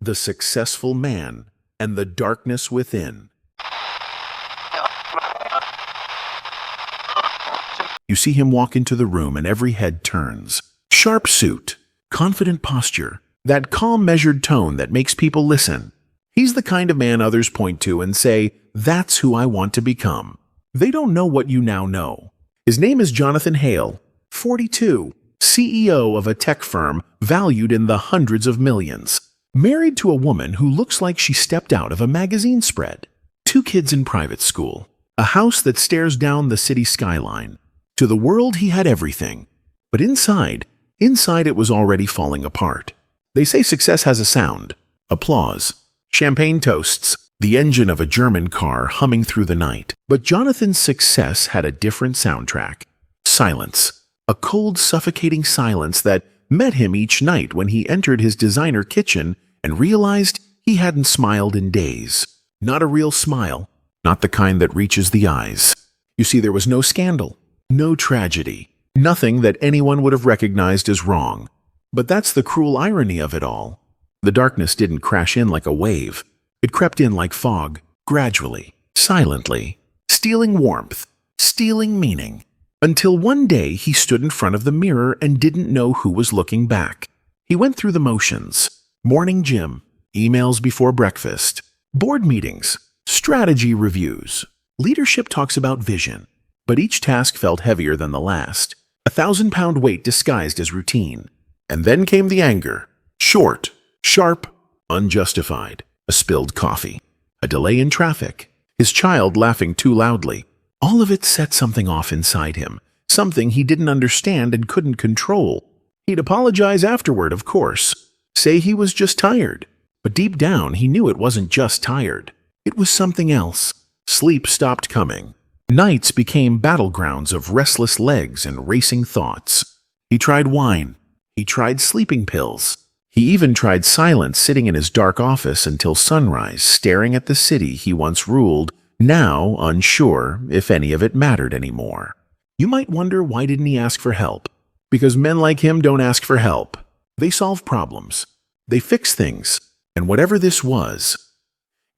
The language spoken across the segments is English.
the successful man, and the darkness within. You see him walk into the room and every head turns. Sharp suit, confident posture, that calm, measured tone that makes people listen. He's the kind of man others point to and say, "That's who I want to become." They don't know what you now know. His name is Jonathan Hale, 42, CEO of a tech firm valued in the hundreds of millions. Married to a woman who looks like she stepped out of a magazine spread. 2 kids in private school. A house that stares down the city skyline. To the world, he had everything. But inside it was already falling apart. They say success has a sound. Applause. Champagne toasts. The engine of a German car humming through the night. But Jonathan's success had a different soundtrack. Silence. A cold, suffocating silence that met him each night when he entered his designer kitchen and realized he hadn't smiled in days. Not a real smile. Not the kind that reaches the eyes. You see, there was no scandal. No tragedy. Nothing that anyone would have recognized as wrong. But that's the cruel irony of it all. The darkness didn't crash in like a wave. It crept in like fog, gradually, silently, stealing warmth, stealing meaning. Until one day he stood in front of the mirror and didn't know who was looking back. He went through the motions. Morning gym, emails before breakfast, board meetings, strategy reviews. Leadership talks about vision. But each task felt heavier than the last. 1,000-pound weight disguised as routine. And then came the anger. Short, sharp, unjustified. A spilled coffee. A delay in traffic. His child laughing too loudly. All of it set something off inside him. Something he didn't understand and couldn't control. He'd apologize afterward, of course. Say he was just tired. But deep down, he knew it wasn't just tired. It was something else. Sleep stopped coming. Nights became battlegrounds of restless legs and racing thoughts. He tried wine. He tried sleeping pills. He even tried silence sitting in his dark office until sunrise, staring at the city he once ruled, now unsure if any of it mattered anymore. You might wonder, why didn't he ask for help? Because men like him don't ask for help. They solve problems. They fix things. And whatever this was,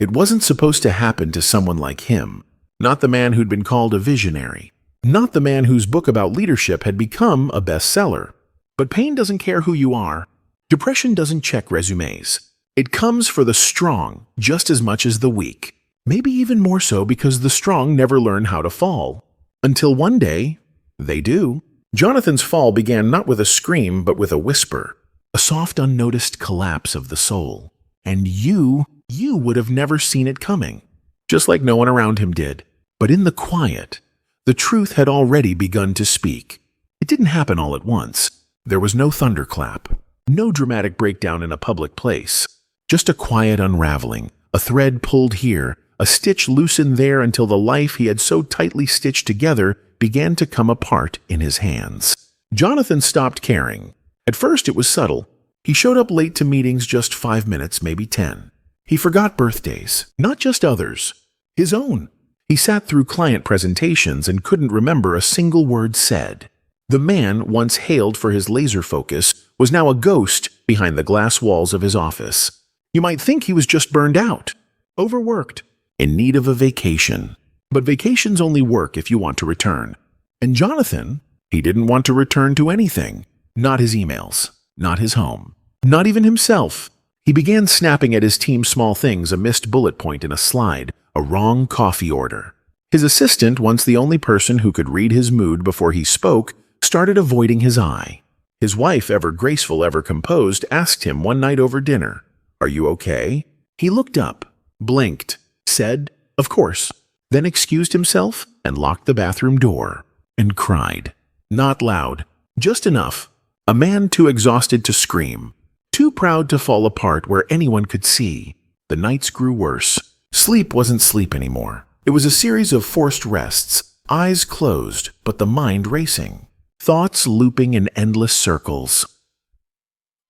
it wasn't supposed to happen to someone like him. Not the man who'd been called a visionary. Not the man whose book about leadership had become a bestseller. But pain doesn't care who you are. Depression doesn't check resumes. It comes for the strong just as much as the weak. Maybe even more so because the strong never learn how to fall. Until one day, they do. Jonathan's fall began not with a scream but with a whisper. A soft, unnoticed collapse of the soul. And you would have never seen it coming. Just like no one around him did. But in the quiet, the truth had already begun to speak. It didn't happen all at once. There was no thunderclap, no dramatic breakdown in a public place. Just a quiet unraveling, a thread pulled here, a stitch loosened there until the life he had so tightly stitched together began to come apart in his hands. Jonathan stopped caring. At first it was subtle. He showed up late to meetings just 5 minutes, maybe 10. He forgot birthdays, not just others, his own. He sat through client presentations and couldn't remember a single word said. The man, once hailed for his laser focus, was now a ghost behind the glass walls of his office. You might think he was just burned out, overworked, in need of a vacation. But vacations only work if you want to return. And Jonathan, he didn't want to return to anything. Not his emails, not his home, not even himself. He began snapping at his team's small things, a missed bullet point in a slide, a wrong coffee order. His assistant, once the only person who could read his mood before he spoke, started avoiding his eye. His wife, ever graceful, ever composed, asked him one night over dinner, "Are you okay?" He looked up, blinked, said, "Of course," then excused himself and locked the bathroom door, and cried. Not loud, just enough. A man too exhausted to scream, too proud to fall apart where anyone could see. The nights grew worse. Sleep wasn't sleep anymore. It was a series of forced rests, eyes closed, but the mind racing. Thoughts looping in endless circles.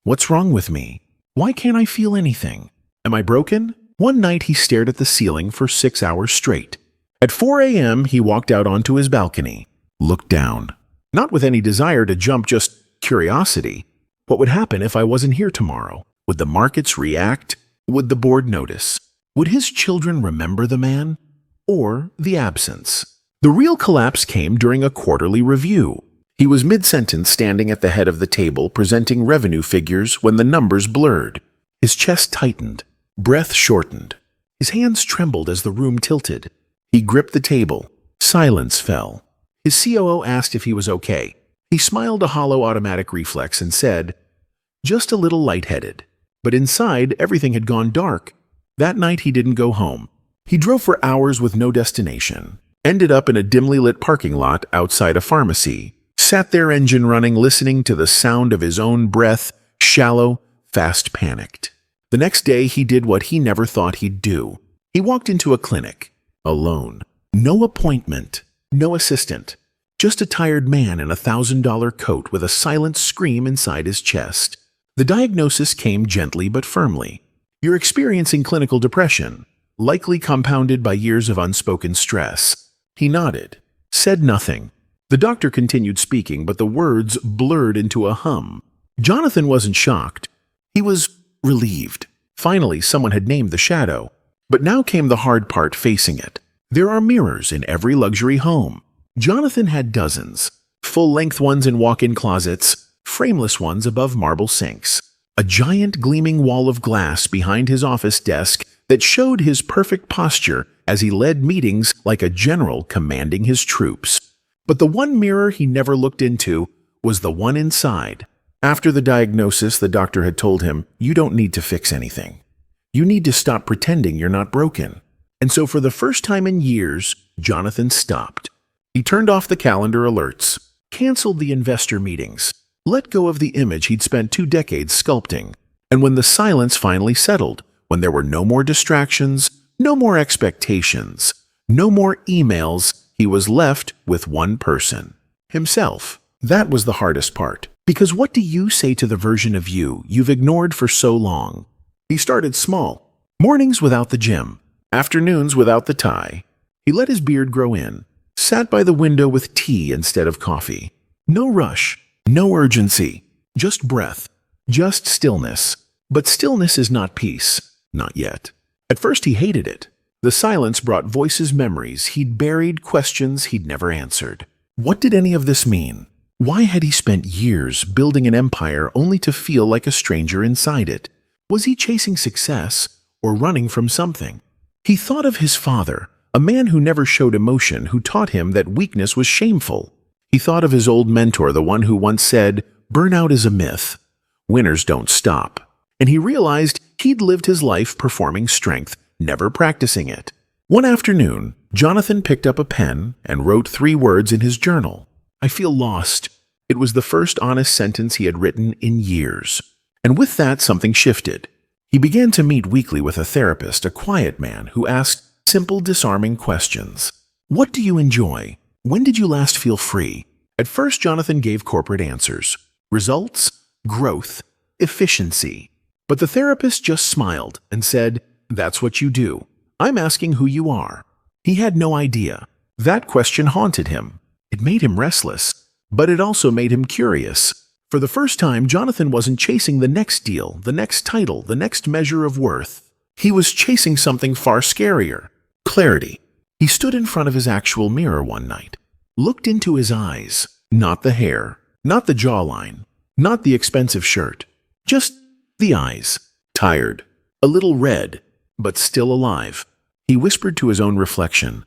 What's wrong with me? Why can't I feel anything? Am I broken? One night he stared at the ceiling for 6 hours straight. At 4 a.m. he walked out onto his balcony, looked down. Not with any desire to jump, just curiosity. What would happen if I wasn't here tomorrow? Would the markets react? Would the board notice? Would his children remember the man? Or the absence? The real collapse came during a quarterly review. He was mid-sentence standing at the head of the table presenting revenue figures when the numbers blurred. His chest tightened, breath shortened. His hands trembled as the room tilted. He gripped the table. Silence fell. His COO asked if he was okay. He smiled a hollow automatic reflex and said, "Just a little lightheaded." But inside, everything had gone dark. That night, he didn't go home. He drove for hours with no destination, ended up in a dimly lit parking lot outside a pharmacy, sat there engine running, listening to the sound of his own breath, shallow, fast panicked. The next day, he did what he never thought he'd do. He walked into a clinic, alone. No appointment, no assistant. Just a tired man in a $1,000 coat with a silent scream inside his chest. The diagnosis came gently but firmly. You're experiencing clinical depression, likely compounded by years of unspoken stress. He nodded, said nothing. The doctor continued speaking, but the words blurred into a hum. Jonathan wasn't shocked. He was relieved. Finally, someone had named the shadow. But now came the hard part facing it. There are mirrors in every luxury home. Jonathan had dozens, full-length ones in walk-in closets, frameless ones above marble sinks. A giant gleaming wall of glass behind his office desk that showed his perfect posture as he led meetings like a general commanding his troops. But the one mirror he never looked into was the one inside. After the diagnosis, the doctor had told him, "You don't need to fix anything. You need to stop pretending you're not broken." And so for the first time in years, Jonathan stopped. He turned off the calendar alerts, canceled the investor meetings, let go of the image he'd spent 2 decades sculpting. And when the silence finally settled, when there were no more distractions, no more expectations, no more emails, he was left with one person, himself. That was the hardest part. Because what do you say to the version of you you've ignored for so long? He started small. Mornings without the gym, afternoons without the tie. He let his beard grow in, sat by the window with tea instead of coffee. No rush, no urgency, just breath, just stillness. But stillness is not peace, not yet. At first he hated it. The silence brought voices, memories he'd buried, questions he'd never answered. What did any of this mean? Why had he spent years building an empire only to feel like a stranger inside it? Was he chasing success or running from something? He thought of his father, a man who never showed emotion, who taught him that weakness was shameful. He thought of his old mentor, the one who once said, "Burnout is a myth. Winners don't stop." And he realized he'd lived his life performing strength, never practicing it. One afternoon, Jonathan picked up a pen and wrote 3 words in his journal. "I feel lost." It was the first honest sentence he had written in years. And with that, something shifted. He began to meet weekly with a therapist, a quiet man who asked simple, disarming questions. What do you enjoy? When did you last feel free? At first, Jonathan gave corporate answers. Results, growth, efficiency. But the therapist just smiled and said, "That's what you do. I'm asking who you are." He had no idea. That question haunted him. It made him restless, but it also made him curious. For the first time, Jonathan wasn't chasing the next deal, the next title, the next measure of worth. He was chasing something far scarier: clarity. He stood in front of his actual mirror one night, looked into his eyes, not the hair, not the jawline, not the expensive shirt, just the eyes, tired, a little red, but still alive. He whispered to his own reflection,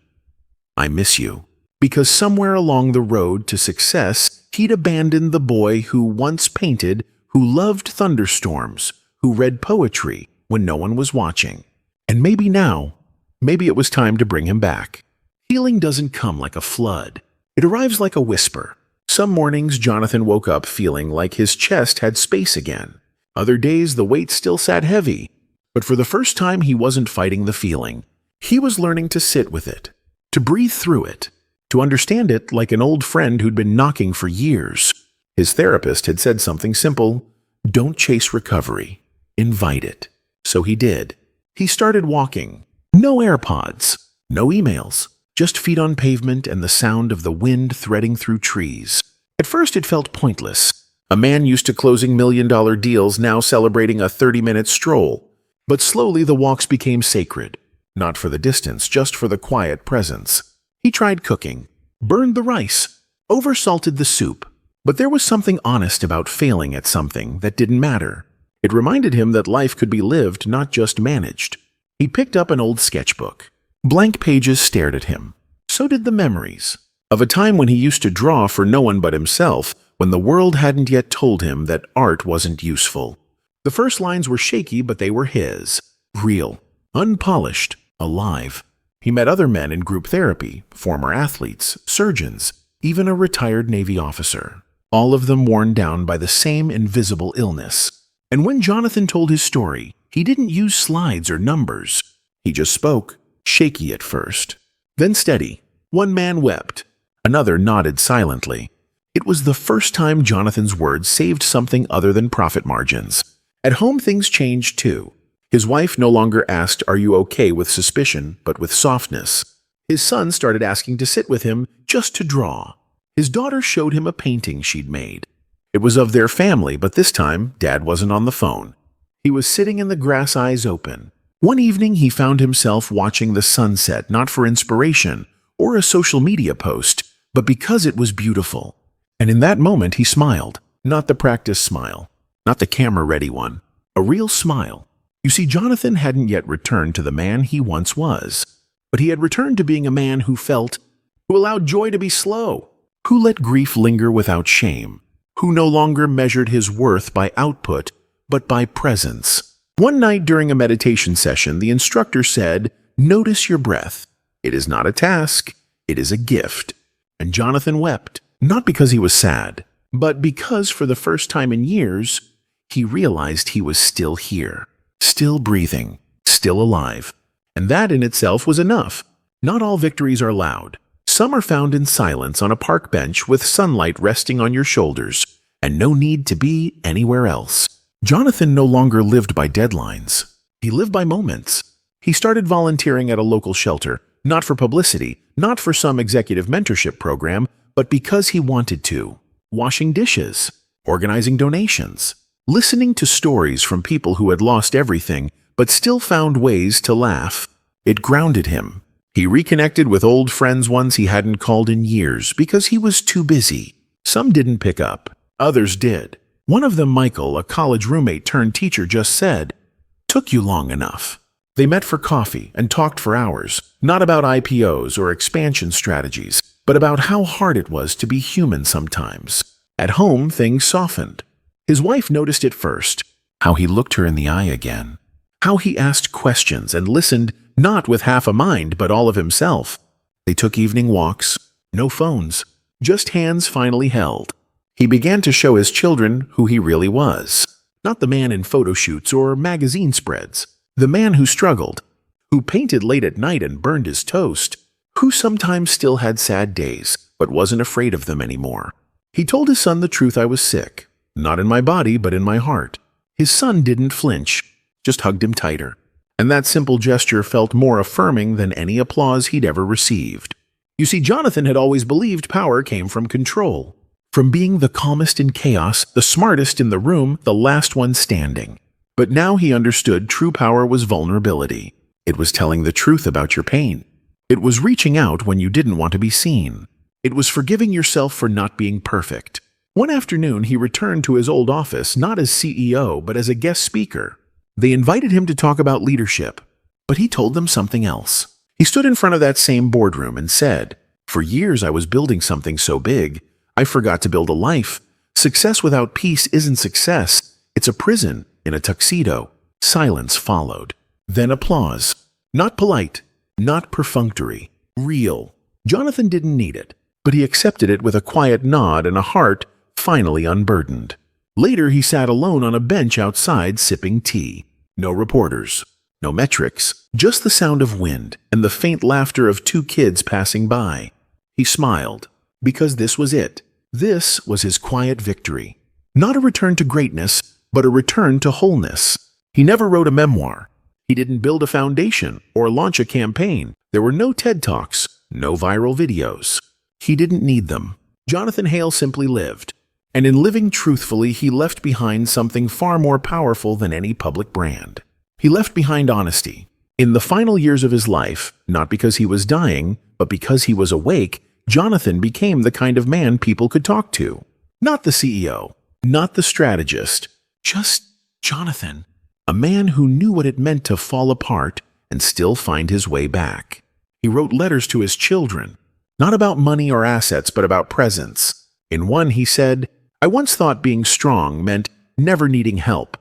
"I miss you." Because somewhere along the road to success, he'd abandoned the boy who once painted, who loved thunderstorms, who read poetry when no one was watching. And maybe now, maybe it was time to bring him back. Healing doesn't come like a flood. It arrives like a whisper. Some mornings, Jonathan woke up feeling like his chest had space again. Other days, the weight still sat heavy. But for the first time, he wasn't fighting the feeling. He was learning to sit with it, to breathe through it, to understand it like an old friend who'd been knocking for years. His therapist had said something simple: don't chase recovery, invite it. So he did. He started walking. No AirPods, no emails, just feet on pavement and the sound of the wind threading through trees. At first it felt pointless. A man used to closing $1 million deals now celebrating a 30-minute stroll. But slowly the walks became sacred, not for the distance, just for the quiet presence. He tried cooking, burned the rice, oversalted the soup, but there was something honest about failing at something that didn't matter. It reminded him that life could be lived, not just managed. He picked up an old sketchbook. Blank pages stared at him. So did the memories of a time when he used to draw for no one but himself, when the world hadn't yet told him that art wasn't useful. The first lines were shaky, but they were his. Real, unpolished, alive. He met other men in group therapy, former athletes, surgeons, even a retired Navy officer, all of them worn down by the same invisible illness. And when Jonathan told his story, he didn't use slides or numbers. He just spoke, shaky at first, then steady. One man wept. Another nodded silently. It was the first time Jonathan's words saved something other than profit margins. At home, things changed too. His wife no longer asked, "Are you okay?" with suspicion, but with softness. His son started asking to sit with him just to draw. His daughter showed him a painting she'd made. It was of their family, but this time, Dad wasn't on the phone. He was sitting in the grass, eyes open. One evening, he found himself watching the sunset, not for inspiration or a social media post, but because it was beautiful. And in that moment, he smiled. Not the practice smile, not the camera-ready one, a real smile. You see, Jonathan hadn't yet returned to the man he once was, but he had returned to being a man who felt, who allowed joy to be slow, who let grief linger without shame, who no longer measured his worth by output, but by presence. One night during a meditation session, the instructor said, "Notice your breath. It is not a task, it is a gift." And Jonathan wept, not because he was sad, but because for the first time in years, he realized he was still here, still breathing, still alive. And that in itself was enough. Not all victories are loud. Some are found in silence on a park bench with sunlight resting on your shoulders, and no need to be anywhere else. Jonathan no longer lived by deadlines. He lived by moments. He started volunteering at a local shelter, not for publicity, not for some executive mentorship program, but because he wanted to. Washing dishes, organizing donations, listening to stories from people who had lost everything but still found ways to laugh. It grounded him. He reconnected with old friends ones he hadn't called in years because he was too busy. Some didn't pick up, others did. One of them, Michael, a college roommate turned teacher, just said, "Took you long enough." They met for coffee and talked for hours, not about IPOs or expansion strategies, but about how hard it was to be human sometimes. At home, things softened. His wife noticed it first, how he looked her in the eye again, how he asked questions and listened, not with half a mind, but all of himself. They took evening walks, no phones, just hands finally held. He began to show his children who he really was, not the man in photo shoots or magazine spreads, the man who struggled, who painted late at night and burned his toast, who sometimes still had sad days, but wasn't afraid of them anymore. He told his son the truth: "I was sick, not in my body, but in my heart." His son didn't flinch, just hugged him tighter. And that simple gesture felt more affirming than any applause he'd ever received. You see, Jonathan had always believed power came from control, from being the calmest in chaos, the smartest in the room, the last one standing. But now he understood true power was vulnerability. It was telling the truth about your pain. It was reaching out when you didn't want to be seen. It was forgiving yourself for not being perfect. One afternoon, he returned to his old office, not as CEO, but as a guest speaker. They invited him to talk about leadership, but he told them something else. He stood in front of that same boardroom and said, "For years I was building something so big, I forgot to build a life. Success without peace isn't success. It's a prison in a tuxedo." Silence followed. Then applause. Not polite, not perfunctory, real. Jonathan didn't need it, but he accepted it with a quiet nod and a heart finally unburdened. Later, he sat alone on a bench outside sipping tea. No reporters, no metrics, just the sound of wind and the faint laughter of two kids passing by. He smiled, because this was it. This was his quiet victory. Not a return to greatness, but a return to wholeness. He never wrote a memoir. He didn't build a foundation or launch a campaign. There were no TED Talks, no viral videos. He didn't need them. Jonathan Hale simply lived. And in living truthfully, he left behind something far more powerful than any public brand. He left behind honesty. In the final years of his life, not because he was dying, but because he was awake, Jonathan became the kind of man people could talk to. Not the CEO, not the strategist, just Jonathan. A man who knew what it meant to fall apart and still find his way back. He wrote letters to his children, not about money or assets, but about presence. In one, he said, "I once thought being strong meant never needing help.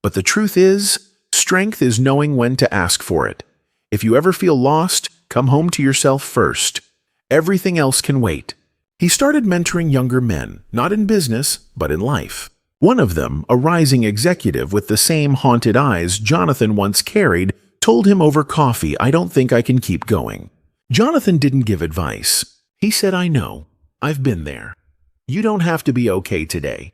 But the truth is, strength is knowing when to ask for it. If you ever feel lost, come home to yourself first. Everything else can wait." He started mentoring younger men, not in business, but in life. One of them, a rising executive with the same haunted eyes Jonathan once carried, told him over coffee, "I don't think I can keep going." Jonathan didn't give advice. He said, "I know. I've been there. You don't have to be okay today.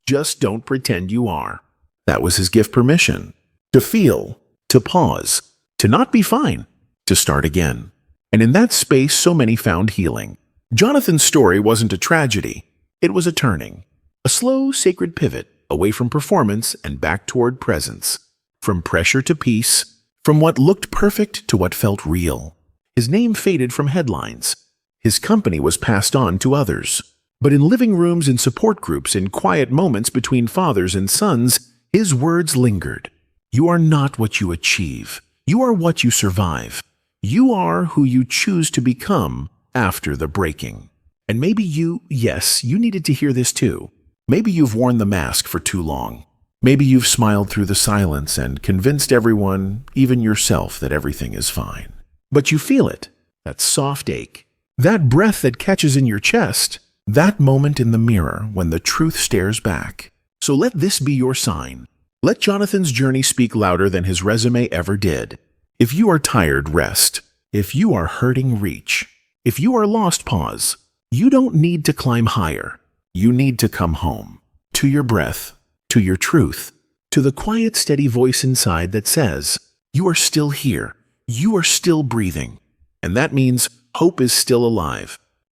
Just don't pretend you are." That was his gift permission. To feel, to pause, to not be fine, to start again. And in that space, so many found healing. Jonathan's story wasn't a tragedy. It was a turning. A slow, sacred pivot away from performance and back toward presence. From pressure to peace, from what looked perfect to what felt real. His name faded from headlines. His company was passed on to others. But in living rooms, in support groups, in quiet moments between fathers and sons, his words lingered. "You are not what you achieve. You are what you survive. You are who you choose to become after the breaking." And maybe you needed to hear this too. Maybe you've worn the mask for too long. Maybe you've smiled through the silence and convinced everyone, even yourself, that everything is fine. But you feel it, that soft ache, that breath that catches in your chest, that moment in the mirror when the truth stares back. So let this be your sign. Let Jonathan's journey speak louder than his resume ever did. If you are tired, rest. If you are hurting, reach. If you are lost, pause. You don't need to climb higher. You need to come home. To your breath, to your truth, to the quiet, steady voice inside that says, "You are still here. You are still breathing." And that means hope is still alive.